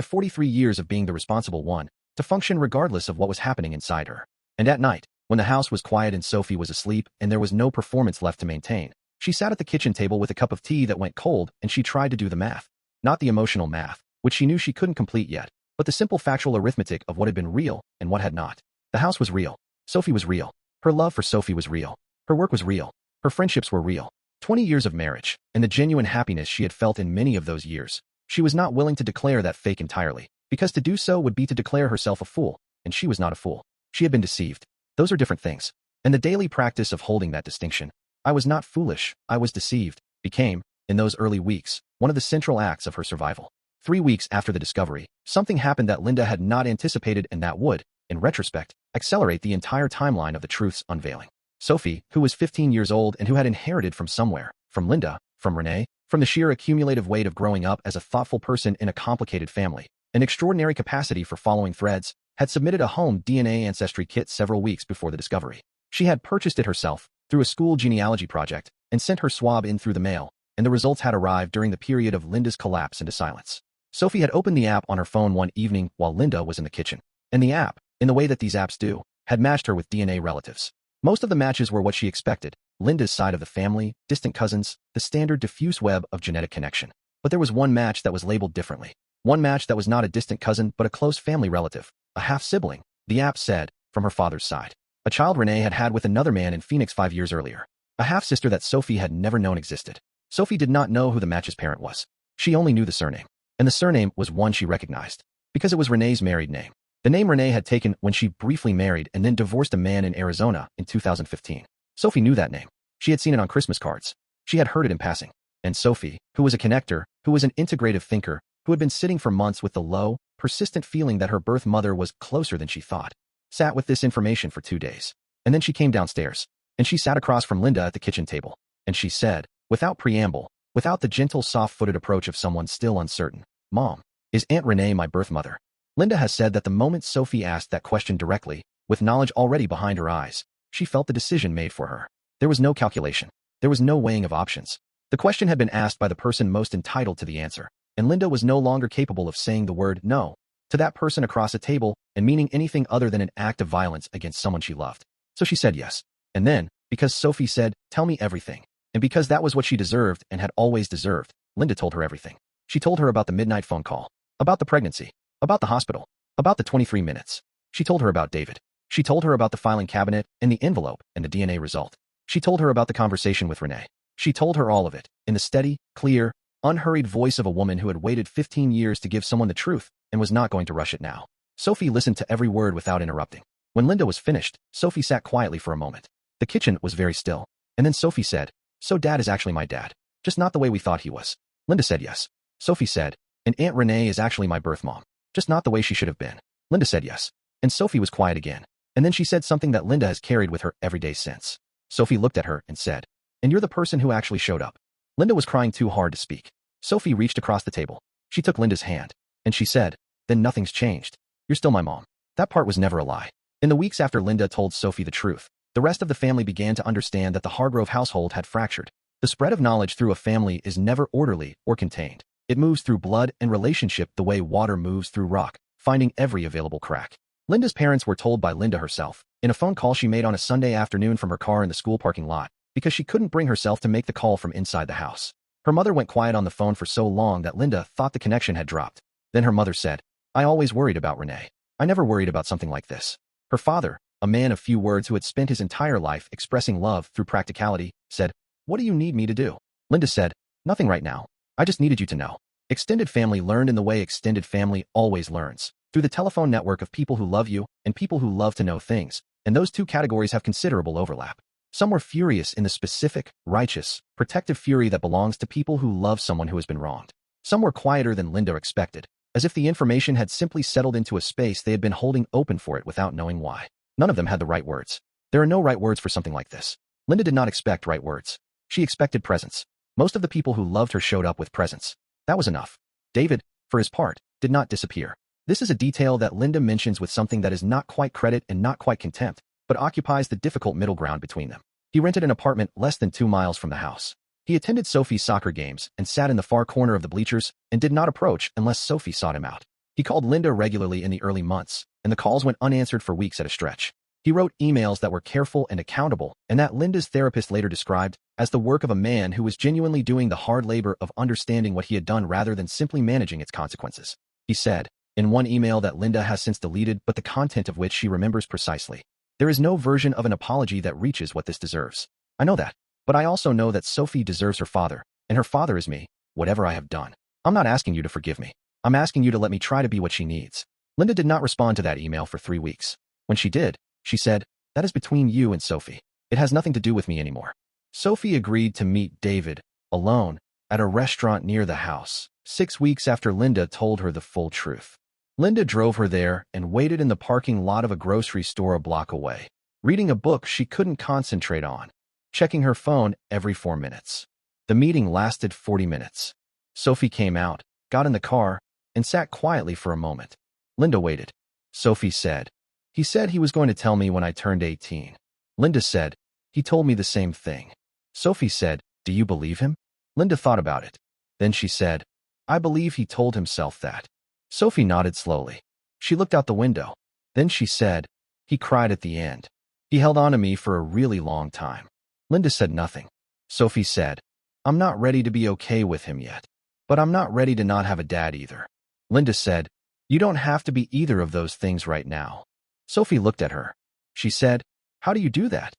43 years of being the responsible one, to function regardless of what was happening inside her. And at night, when the house was quiet and Sophie was asleep and there was no performance left to maintain, she sat at the kitchen table with a cup of tea that went cold and she tried to do the math. Not the emotional math, which she knew she couldn't complete yet, but the simple factual arithmetic of what had been real and what had not. The house was real. Sophie was real. Her love for Sophie was real. Her work was real. Her friendships were real. 20 years of marriage, and the genuine happiness she had felt in many of those years. She was not willing to declare that fake entirely, because to do so would be to declare herself a fool, and she was not a fool. She had been deceived. Those are different things. And the daily practice of holding that distinction, I was not foolish, I was deceived, became, in those early weeks, one of the central acts of her survival. 3 weeks after the discovery, something happened that Linda had not anticipated and that would, in retrospect, accelerate the entire timeline of the truth's unveiling. Sophie, who was 15 years old and who had inherited from somewhere, from Linda, from Renee, from the sheer accumulative weight of growing up as a thoughtful person in a complicated family, an extraordinary capacity for following threads, had submitted a home DNA ancestry kit several weeks before the discovery. She had purchased it herself, through a school genealogy project, and sent her swab in through the mail, and the results had arrived during the period of Linda's collapse into silence. Sophie had opened the app on her phone one evening while Linda was in the kitchen, and the app, in the way that these apps do, had matched her with DNA relatives. Most of the matches were what she expected, Linda's side of the family, distant cousins, the standard diffuse web of genetic connection. But there was one match that was labeled differently. One match that was not a distant cousin but a close family relative, a half-sibling, the app said, from her father's side. A child Renee had had with another man in Phoenix 5 years earlier. A half-sister that Sophie had never known existed. Sophie did not know who the match's parent was. She only knew the surname. And the surname was one she recognized, because it was Renee's married name. The name Renee had taken when she briefly married and then divorced a man in Arizona in 2015. Sophie knew that name. She had seen it on Christmas cards. She had heard it in passing. And Sophie, who was a connector, who was an integrative thinker, who had been sitting for months with the low, persistent feeling that her birth mother was closer than she thought, sat with this information for 2 days. And then she came downstairs, and she sat across from Linda at the kitchen table, and she said, without preamble, without the gentle, soft-footed approach of someone still uncertain, "Mom, is Aunt Renee my birth mother?" Linda has said that the moment Sophie asked that question directly, with knowledge already behind her eyes, she felt the decision made for her. There was no calculation. There was no weighing of options. The question had been asked by the person most entitled to the answer, and Linda was no longer capable of saying the word no to that person across a table and meaning anything other than an act of violence against someone she loved. So she said yes. And then, because Sophie said, "Tell me everything," and because that was what she deserved and had always deserved, Linda told her everything. She told her about the midnight phone call, about the pregnancy, about the hospital, about the 23 minutes. She told her about David. She told her about the filing cabinet and the envelope and the DNA result. She told her about the conversation with Renee. She told her all of it, in the steady, clear, unhurried voice of a woman who had waited 15 years to give someone the truth and was not going to rush it now. Sophie listened to every word without interrupting. When Linda was finished, Sophie sat quietly for a moment. The kitchen was very still. And then Sophie said, "So Dad is actually my dad, just not the way we thought he was." Linda said yes. Sophie said, "And Aunt Renee is actually my birth mom, just not the way she should have been." Linda said yes. And Sophie was quiet again. And then she said something that Linda has carried with her every day since. Sophie looked at her and said, "And you're the person who actually showed up." Linda was crying too hard to speak. Sophie reached across the table. She took Linda's hand. And she said, "Then nothing's changed. You're still my mom." That part was never a lie. In the weeks after Linda told Sophie the truth, the rest of the family began to understand that the Hargrove household had fractured. The spread of knowledge through a family is never orderly or contained. It moves through blood and relationship the way water moves through rock, finding every available crack. Linda's parents were told by Linda herself, in a phone call she made on a Sunday afternoon from her car in the school parking lot, because she couldn't bring herself to make the call from inside the house. Her mother went quiet on the phone for so long that Linda thought the connection had dropped. Then her mother said, "I always worried about Renee. I never worried about something like this." Her father, a man of few words who had spent his entire life expressing love through practicality, said, "What do you need me to do?" Linda said, "Nothing right now. I just needed you to know." Extended family learned in the way extended family always learns, through the telephone network of people who love you and people who love to know things, and those two categories have considerable overlap. Some were furious in the specific, righteous, protective fury that belongs to people who love someone who has been wronged. Some were quieter than Linda expected, as if the information had simply settled into a space they had been holding open for it without knowing why. None of them had the right words. There are no right words for something like this. Linda did not expect right words. She expected presence. Most of the people who loved her showed up with presence. That was enough. David, for his part, did not disappear. This is a detail that Linda mentions with something that is not quite credit and not quite contempt, but occupies the difficult middle ground between them. He rented an apartment less than 2 miles from the house. He attended Sophie's soccer games and sat in the far corner of the bleachers and did not approach unless Sophie sought him out. He called Linda regularly in the early months, and the calls went unanswered for weeks at a stretch. He wrote emails that were careful and accountable, and that Linda's therapist later described as the work of a man who was genuinely doing the hard labor of understanding what he had done rather than simply managing its consequences. He said, in one email that Linda has since deleted but the content of which she remembers precisely, "There is no version of an apology that reaches what this deserves. I know that. But I also know that Sophie deserves her father, and her father is me, whatever I have done. I'm not asking you to forgive me. I'm asking you to let me try to be what she needs. Linda did not respond to that email for 3 weeks. When she did, she said, "That is between you and Sophie. It has nothing to do with me anymore." Sophie agreed to meet David, alone, at a restaurant near the house, 6 weeks after Linda told her the full truth. Linda drove her there and waited in the parking lot of a grocery store a block away, reading a book she couldn't concentrate on, checking her phone every 4 minutes. The meeting lasted 40 minutes. Sophie came out, got in the car, and sat quietly for a moment. Linda waited. Sophie said, "He said he was going to tell me when I turned 18. Linda said, "He told me the same thing." Sophie said, "Do you believe him?" Linda thought about it. Then she said, "I believe he told himself that." Sophie nodded slowly. She looked out the window. Then she said, "He cried at the end. He held on to me for a really long time." Linda said nothing. Sophie said, "I'm not ready to be okay with him yet. But I'm not ready to not have a dad either." Linda said, "You don't have to be either of those things right now." Sophie looked at her. She said, "How do you do that?"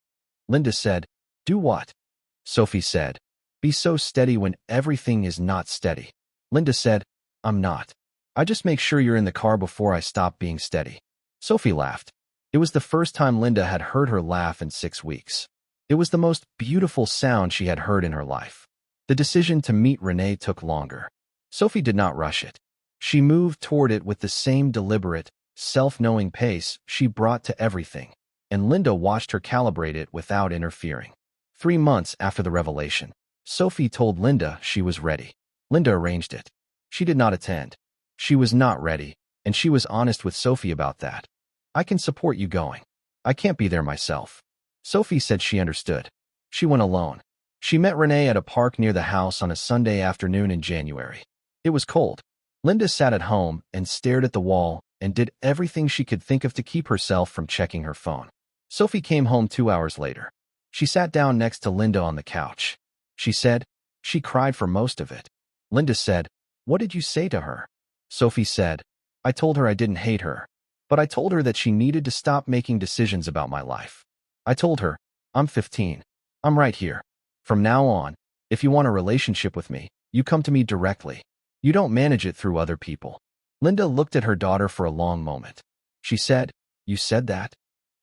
Linda said, "Do what?" Sophie said, "Be so steady when everything is not steady." Linda said, "I'm not. I just make sure you're in the car before I stop being steady." Sophie laughed. It was the first time Linda had heard her laugh in 6 weeks. It was the most beautiful sound she had heard in her life. The decision to meet Renee took longer. Sophie did not rush it. She moved toward it with the same deliberate, self-knowing pace she brought to everything, and Linda watched her calibrate it without interfering. 3 months after the revelation, Sophie told Linda she was ready. Linda arranged it. She did not attend. She was not ready, and she was honest with Sophie about that. "I can support you going. I can't be there myself." Sophie said she understood. She went alone. She met Renee at a park near the house on a Sunday afternoon in January. It was cold. Linda sat at home and stared at the wall and did everything she could think of to keep herself from checking her phone. Sophie came home 2 hours later. She sat down next to Linda on the couch. She said, "She cried for most of it." Linda said, "What did you say to her?" Sophie said, "I told her I didn't hate her, but I told her that she needed to stop making decisions about my life. I told her, I'm 15. I'm right here. From now on, if you want a relationship with me, you come to me directly. You don't manage it through other people." Linda looked at her daughter for a long moment. She said, "You said that?"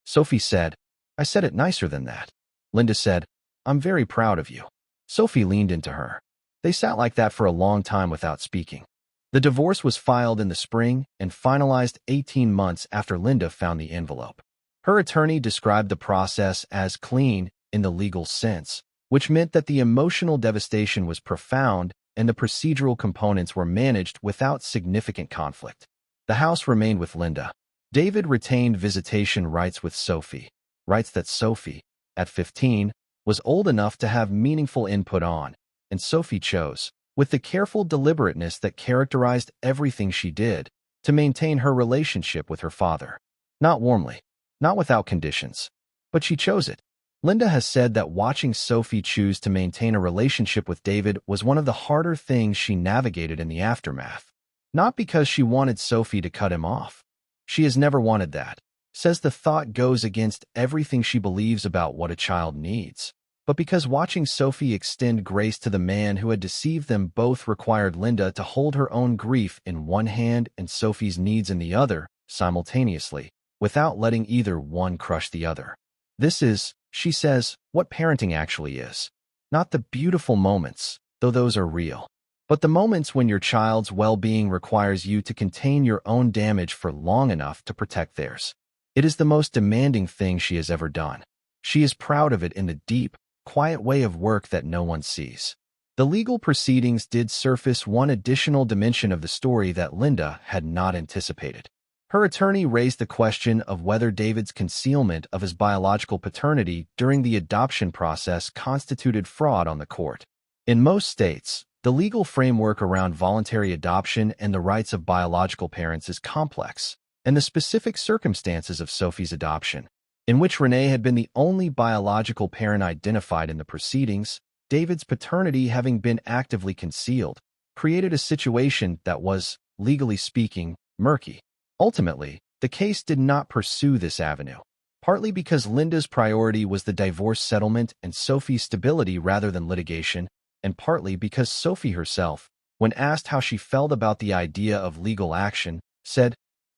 Sophie said, "I said it nicer than that." Linda said, "I'm very proud of you." Sophie leaned into her. They sat like that for a long time without speaking. The divorce was filed in the spring and finalized 18 months after Linda found the envelope. Her attorney described the process as clean in the legal sense, which meant that the emotional devastation was profound and the procedural components were managed without significant conflict. The house remained with Linda. David retained visitation rights with Sophie, rights that Sophie, at 15, was old enough to have meaningful input on, and Sophie chose, with the careful deliberateness that characterized everything she did, to maintain her relationship with her father. Not warmly, not without conditions, but she chose it. Linda has said that watching Sophie choose to maintain a relationship with David was one of the harder things she navigated in the aftermath. Not because she wanted Sophie to cut him off. She has never wanted that. Says the thought goes against everything she believes about what a child needs. But because watching Sophie extend grace to the man who had deceived them both required Linda to hold her own grief in one hand and Sophie's needs in the other, simultaneously, without letting either one crush the other. This is, she says, what parenting actually is. Not the beautiful moments, though those are real, but the moments when your child's well-being requires you to contain your own damage for long enough to protect theirs. It is the most demanding thing she has ever done. She is proud of it in the deep, quiet way of work that no one sees. The legal proceedings did surface one additional dimension of the story that Linda had not anticipated. Her attorney raised the question of whether David's concealment of his biological paternity during the adoption process constituted fraud on the court. In most states, the legal framework around voluntary adoption and the rights of biological parents is complex, and the specific circumstances of Sophie's adoption, in which Renee had been the only biological parent identified in the proceedings, David's paternity having been actively concealed, created a situation that was, legally speaking, murky. Ultimately, the case did not pursue this avenue. partly because Linda's priority was the divorce settlement and Sophie's stability rather than litigation, and partly because Sophie herself, when asked how she felt about the idea of legal action, said,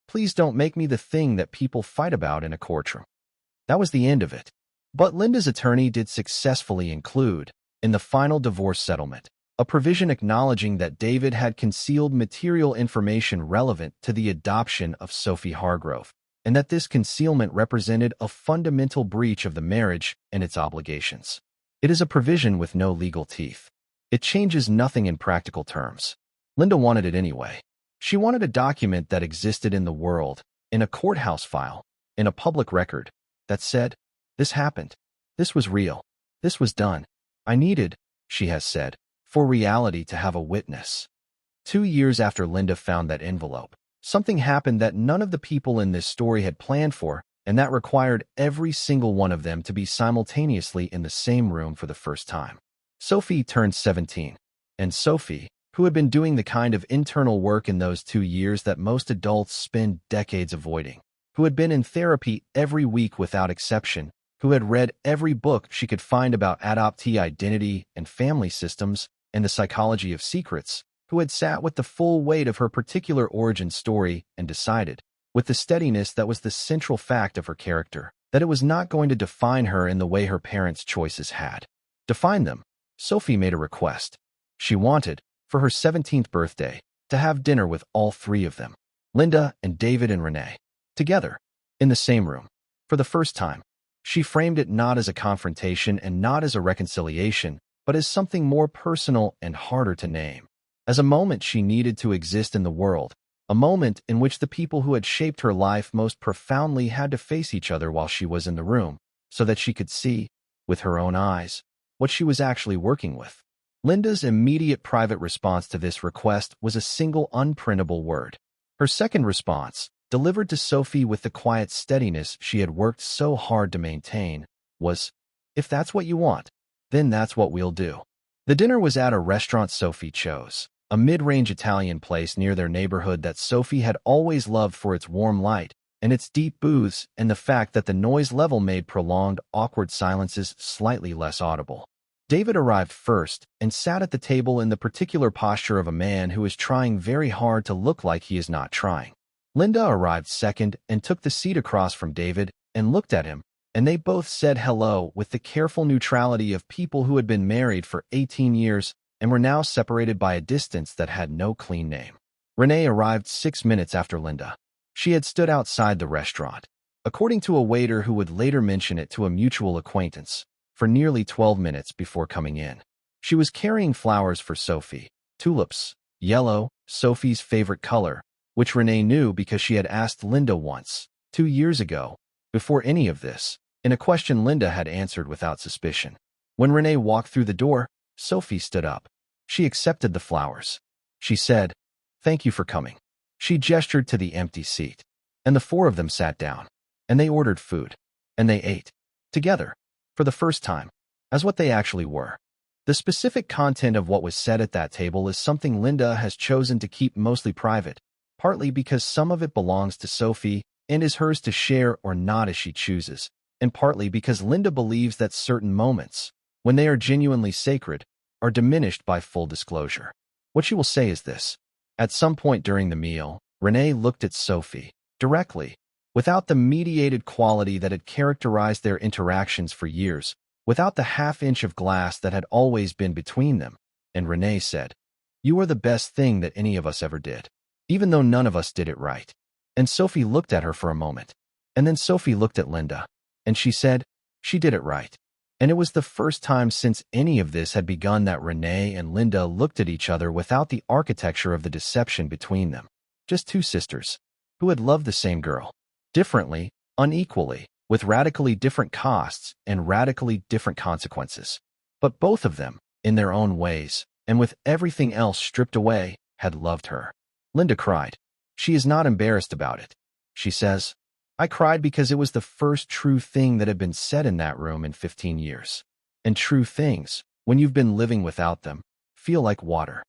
"Please don't make me the thing that people fight about in a courtroom." That was the end of it. But Linda's attorney did successfully include, in the final divorce settlement, a provision acknowledging that David had concealed material information relevant to the adoption of Sophie Hargrove, and that this concealment represented a fundamental breach of the marriage and its obligations. It is a provision with no legal teeth. It changes nothing in practical terms. Linda wanted it anyway. She wanted a document that existed in the world, in a courthouse file, in a public record, that said, "This happened. This was real. This was done. I needed," she has said, "for reality to have a witness." 2 years after Linda found that envelope, something happened that none of the people in this story had planned for, and that required every single one of them to be simultaneously in the same room for the first time. Sophie turned 17, and Sophie, who had been doing the kind of internal work in those 2 years that most adults spend decades avoiding, who had been in therapy every week without exception, who had read every book she could find about adoptee identity and family systems and the psychology of secrets, who had sat with the full weight of her particular origin story and decided, with the steadiness that was the central fact of her character, that it was not going to define her in the way her parents' choices had defined them. Sophie made a request. She wanted, for her 17th birthday, to have dinner with all three of them, Linda and David and Renee, together, in the same room, for the first time. She framed it not as a confrontation and not as a reconciliation, but as something more personal and harder to name, as a moment she needed to exist in the world, a moment in which the people who had shaped her life most profoundly had to face each other while she was in the room, so that she could see, with her own eyes, what she was actually working with. Linda's immediate private response to this request was a single unprintable word. Her second response, delivered to Sophie with the quiet steadiness she had worked so hard to maintain, was, "If that's what you want, then that's what we'll do." The dinner was at a restaurant Sophie chose, a mid-range Italian place near their neighborhood that Sophie had always loved for its warm light and its deep booths and the fact that the noise level made prolonged, awkward silences slightly less audible. David arrived first and sat at the table in the particular posture of a man who is trying very hard to look like he is not trying. Linda arrived second and took the seat across from David and looked at him, and they both said hello with the careful neutrality of people who had been married for 18 years and were now separated by a distance that had no clean name. Renee arrived 6 minutes after Linda. She had stood outside the restaurant, according to a waiter who would later mention it to a mutual acquaintance, for nearly 12 minutes before coming in. She was carrying flowers for Sophie, tulips, yellow, Sophie's favorite color, which Renee knew because she had asked Linda once, 2 years ago, before any of this, in a question Linda had answered without suspicion. When Renee walked through the door, Sophie stood up. She accepted the flowers. She said, "Thank you for coming." She gestured to the empty seat, and the four of them sat down, and they ordered food, and they ate, together, for the first time, as what they actually were. The specific content of what was said at that table is something Linda has chosen to keep mostly private, partly because some of it belongs to Sophie and is hers to share or not as she chooses, and partly because Linda believes that certain moments, when they are genuinely sacred, are diminished by full disclosure. What she will say is this. At some point during the meal, Renee looked at Sophie, directly, without the mediated quality that had characterized their interactions for years, without the half-inch of glass that had always been between them, and Renee said, "You are the best thing that any of us ever did, even though none of us did it right." And Sophie looked at her for a moment, and then Sophie looked at Linda, and she said, "She did it right." And it was the first time since any of this had begun that Renee and Linda looked at each other without the architecture of the deception between them. Just two sisters, who had loved the same girl, differently, unequally, with radically different costs and radically different consequences. But both of them, in their own ways, and with everything else stripped away, had loved her. Linda cried. She is not embarrassed about it. She says, "I cried because it was the first true thing that had been said in that room in 15 years. And true things, when you've been living without them, feel like water."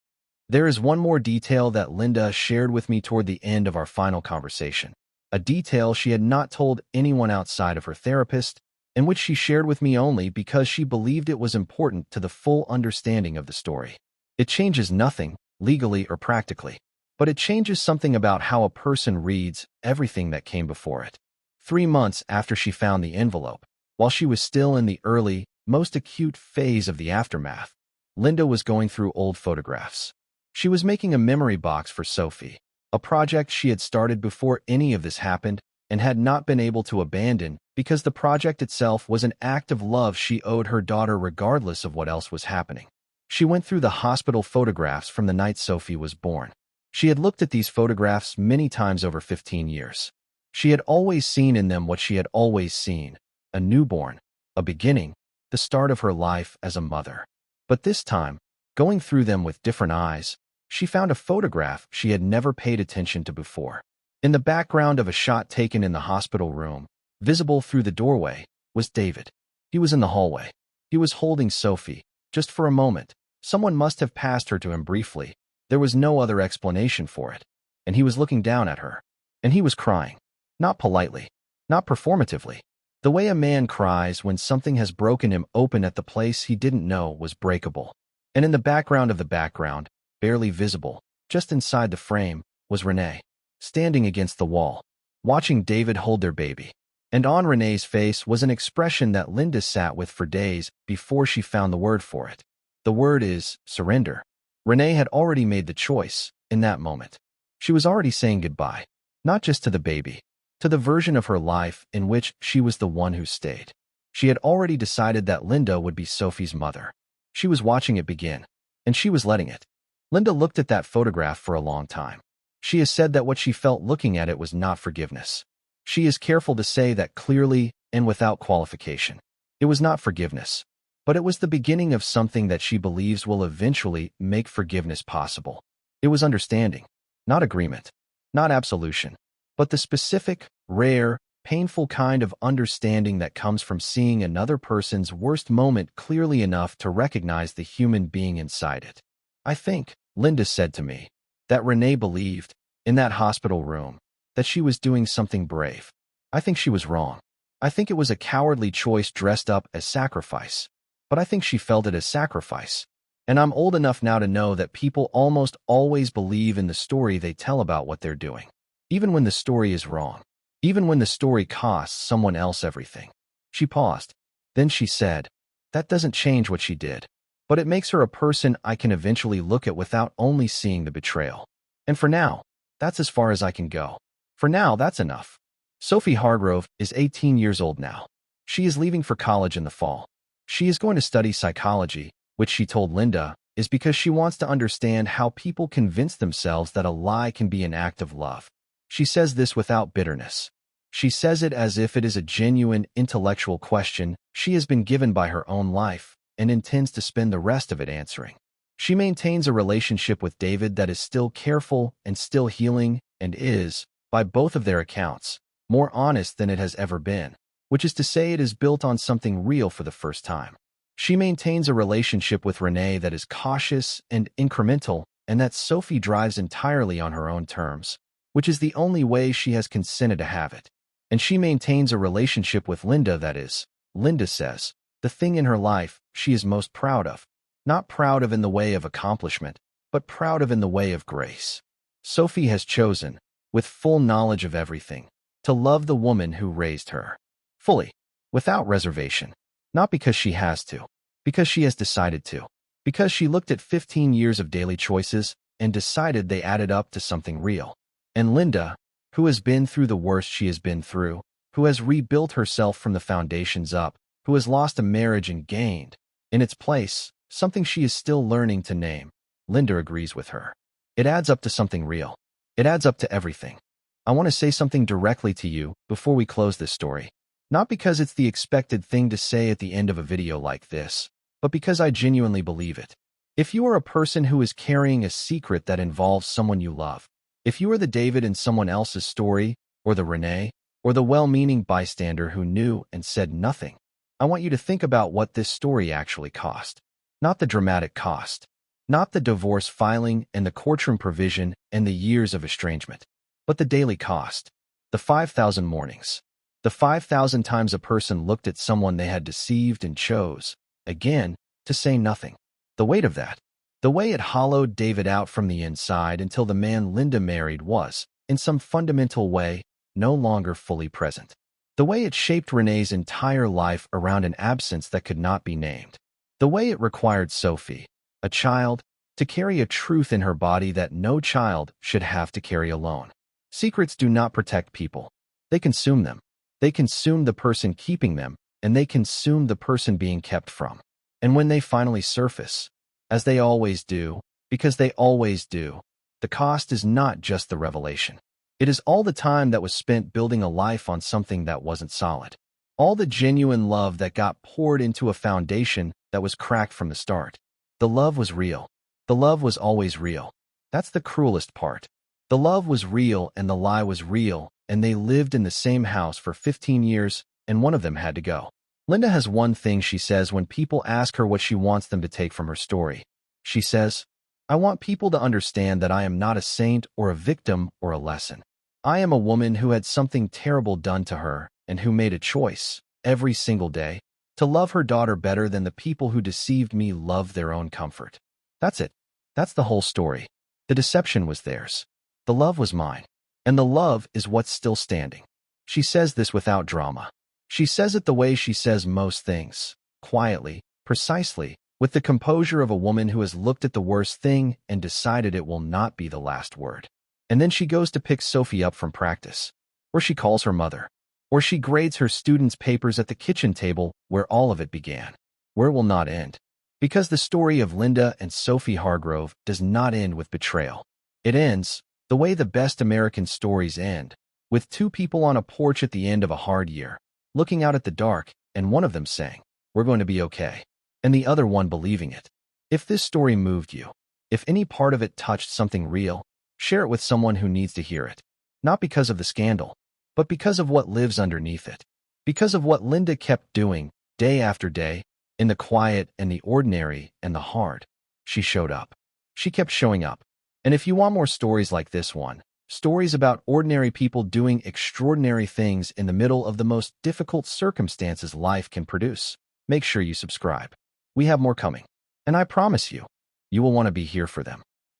There is one more detail that Linda shared with me toward the end of our final conversation. a detail she had not told anyone outside of her therapist, and which she shared with me only because she believed it was important to the full understanding of the story. It changes nothing, legally or practically, but it changes something about how a person reads everything that came before it. 3 months after she found the envelope, while she was still in the early, most acute phase of the aftermath, Linda was going through old photographs. She was making a memory box for Sophie, a project she had started before any of this happened and had not been able to abandon because the project itself was an act of love she owed her daughter regardless of what else was happening. She went through the hospital photographs from the night Sophie was born. She had looked at these photographs many times over 15 years. She had always seen in them what she had always seen, a newborn, a beginning, the start of her life as a mother. But this time, going through them with different eyes, she found a photograph she had never paid attention to before. In the background of a shot taken in the hospital room, visible through the doorway, was David. He was in the hallway. He was holding Sophie, just for a moment. Someone must have passed her to him briefly. There was no other explanation for it. And he was looking down at her. And he was crying. Not politely. Not performatively. The way a man cries when something has broken him open at the place he didn't know was breakable. And in the background of the background, barely visible, just inside the frame, was Renee, standing against the wall, watching David hold their baby. And on Renee's face was an expression that Linda sat with for days before she found the word for it. The word is surrender. Renee had already made the choice in that moment. She was already saying goodbye, not just to the baby, to the version of her life in which she was the one who stayed. She had already decided that Linda would be Sophie's mother. She was watching it begin, and she was letting it. Linda looked at that photograph for a long time. She has said that what she felt looking at it was not forgiveness. She is careful to say that clearly and without qualification. It was not forgiveness, but it was the beginning of something that she believes will eventually make forgiveness possible. It was understanding, not agreement, not absolution, but the specific, rare, painful kind of understanding that comes from seeing another person's worst moment clearly enough to recognize the human being inside it. I think, Linda said to me, that Renee believed, in that hospital room, that she was doing something brave. I think she was wrong. I think it was a cowardly choice dressed up as sacrifice. But I think she felt it as sacrifice. And I'm old enough now to know that people almost always believe in the story they tell about what they're doing. Even when the story is wrong. Even when the story costs someone else everything. She paused. Then she said, that doesn't change what she did. But it makes her a person I can eventually look at without only seeing the betrayal. And for now, that's as far as I can go. For now, that's enough. Sophie Hargrove is 18 years old now. She is leaving for college in the fall. She is going to study psychology, which she told Linda is because she wants to understand how people convince themselves that a lie can be an act of love. She says this without bitterness. She says it as if it is a genuine intellectual question she has been given by her own life and intends to spend the rest of it answering. She maintains a relationship with David that is still careful and still healing and is, by both of their accounts, more honest than it has ever been, which is to say it is built on something real for the first time. She maintains a relationship with Renee that is cautious and incremental and that Sophie drives entirely on her own terms, which is the only way she has consented to have it. And she maintains a relationship with Linda that is, Linda says, the thing in her life she is most proud of. Not proud of in the way of accomplishment, but proud of in the way of grace. Sophie has chosen, with full knowledge of everything, to love the woman who raised her. Fully, without reservation. Not because she has to, because she has decided to. Because she looked at 15 years of daily choices and decided they added up to something real. And Linda, who has been through the worst she has been through, who has rebuilt herself from the foundations up, who has lost a marriage and gained, in its place, something she is still learning to name. Linda agrees with her. It adds up to something real. It adds up to everything. I want to say something directly to you before we close this story. Not because it's the expected thing to say at the end of a video like this, but because I genuinely believe it. If you are a person who is carrying a secret that involves someone you love, if you are the David in someone else's story, or the Renee, or the well-meaning bystander who knew and said nothing, I want you to think about what this story actually cost. Not the dramatic cost. Not the divorce filing and the courtroom provision and the years of estrangement. But the daily cost. The 5,000 mornings. The 5,000 times a person looked at someone they had deceived and chose, again, to say nothing. The weight of that. The way it hollowed David out from the inside until the man Linda married was, in some fundamental way, no longer fully present. The way it shaped Renee's entire life around an absence that could not be named. The way it required Sophie, a child, to carry a truth in her body that no child should have to carry alone. Secrets do not protect people. They consume them. They consume the person keeping them, and they consume the person being kept from. And when they finally surface, as they always do, because they always do, the cost is not just the revelation. It is all the time that was spent building a life on something that wasn't solid. All the genuine love that got poured into a foundation that was cracked from the start. The love was real. The love was always real. That's the cruelest part. The love was real and the lie was real, and they lived in the same house for 15 years, and one of them had to go. Linda has one thing she says when people ask her what she wants them to take from her story. She says, "I want people to understand that I am not a saint or a victim or a lesson. I am a woman who had something terrible done to her and who made a choice, every single day, to love her daughter better than the people who deceived me loved their own comfort." That's it. That's the whole story. The deception was theirs. The love was mine. And the love is what's still standing. She says this without drama. She says it the way she says most things, quietly, precisely, with the composure of a woman who has looked at the worst thing and decided it will not be the last word. And then she goes to pick Sophie up from practice, or she calls her mother, or she grades her students' papers at the kitchen table where all of it began, where it will not end. Because the story of Linda and Sophie Hargrove does not end with betrayal. It ends the way the best American stories end, with two people on a porch at the end of a hard year, looking out at the dark, and one of them saying, "We're going to be okay," and the other one believing it. If this story moved you, if any part of it touched something real, share it with someone who needs to hear it. Not because of the scandal, but because of what lives underneath it. Because of what Linda kept doing, day after day, in the quiet and the ordinary and the hard. She showed up. She kept showing up. And if you want more stories like this one, stories about ordinary people doing extraordinary things in the middle of the most difficult circumstances life can produce, make sure you subscribe. We have more coming. And I promise you, you will want to be here for them.